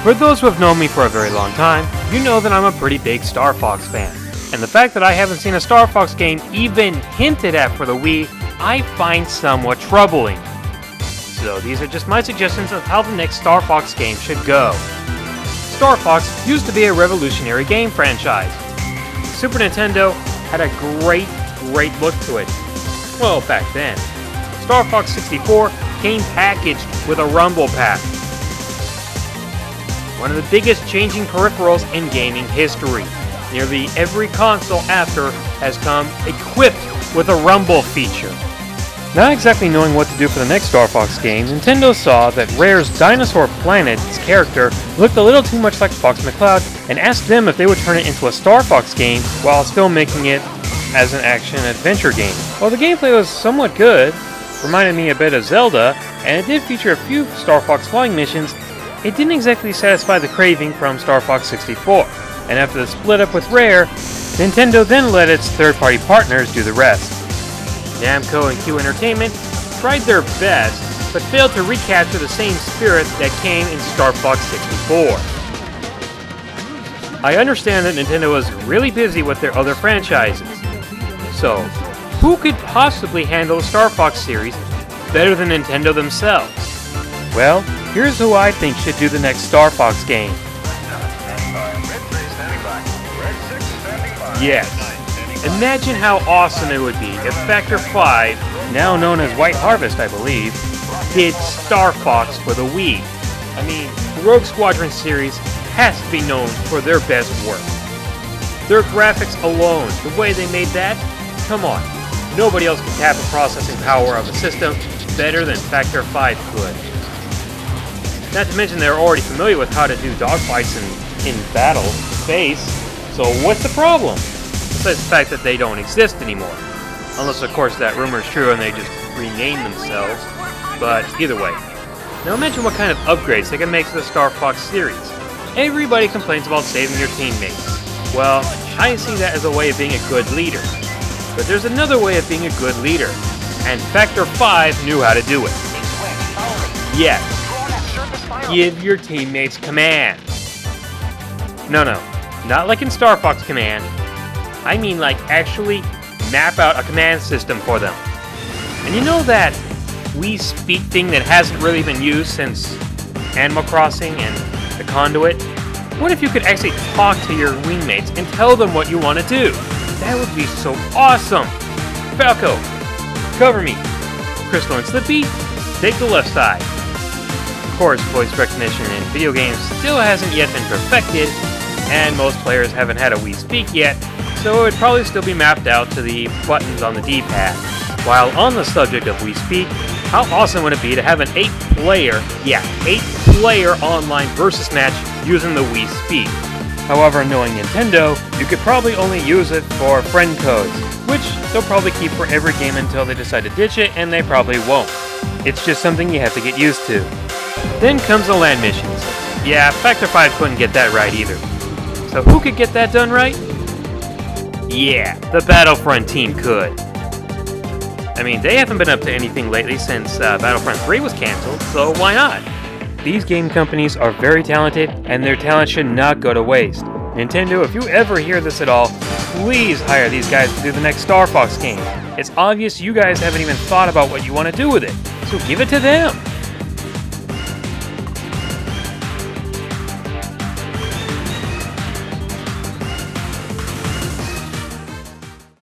For those who have known me for a very long time, you know that I'm a pretty big StarFox fan. And the fact that I haven't seen a StarFox game even hinted at for the Wii, I find somewhat troubling. So these are just my suggestions of how the next StarFox game should go. StarFox used to be a revolutionary game franchise. Super Nintendo had a great look to it. Well, back then. StarFox 64 came packaged with a rumble pack. One of the biggest changing peripherals in gaming history. Nearly every console after has come equipped with a rumble feature. Not exactly knowing what to do for the next StarFox game, Nintendo saw that Rare's Dinosaur Planet's character looked a little too much like Fox McCloud and asked them if they would turn it into a StarFox game while still making it as an action-adventure game. While the gameplay was somewhat good, reminded me a bit of Zelda, and it did feature a few StarFox flying missions, it didn't exactly satisfy the craving from StarFox 64. And after the split up with Rare, Nintendo then let its third-party partners do the rest. Namco and Q Entertainment tried their best, but failed to recapture the same spirit that came in StarFox 64. I understand that Nintendo was really busy with their other franchises. So, who could possibly handle the StarFox series better than Nintendo themselves? Well, here's who I think should do the next StarFox game. Yes. Imagine how awesome it would be if Factor 5, now known as White Harvest I believe, did StarFox for the Wii. I mean, the Rogue Squadron series has to be known for their best work. Their graphics alone, the way they made that, come on. Nobody else can tap the processing power of a system better than Factor 5 could. Not to mention they're already familiar with how to do dogfights in battle, space, so what's the problem? Besides the fact that they don't exist anymore. Unless of course that rumor is true and they just rename themselves. But either way. Now imagine what kind of upgrades they can make to the StarFox series. Everybody complains about saving your teammates. Well, I see that as a way of being a good leader. But there's another way of being a good leader. And Factor 5 knew how to do it. Yes. Give your teammates commands. No, not like in StarFox Command. I mean like actually map out a command system for them. And you know that Wii Speak thing that hasn't really been used since Animal Crossing and the Conduit? What if you could actually talk to your wingmates and tell them what you want to do? That would be so awesome! Falco, cover me. Crystal and Slippy, take the left side. Of course, voice recognition in video games still hasn't yet been perfected, and most players haven't had a Wii Speak yet, so it would probably still be mapped out to the buttons on the D-pad. While on the subject of Wii Speak, how awesome would it be to have an 8-player online versus match using the Wii Speak? However, knowing Nintendo, you could probably only use it for friend codes, which they'll probably keep for every game until they decide to ditch it, and they probably won't. It's just something you have to get used to. Then comes the land missions. Yeah, Factor 5 couldn't get that right either. So who could get that done right? Yeah, the Battlefront team could. I mean, they haven't been up to anything lately since Battlefront 3 was cancelled, so why not? These game companies are very talented, and their talent should not go to waste. Nintendo, if you ever hear this at all, please hire these guys to do the next StarFox game. It's obvious you guys haven't even thought about what you want to do with it, so give it to them.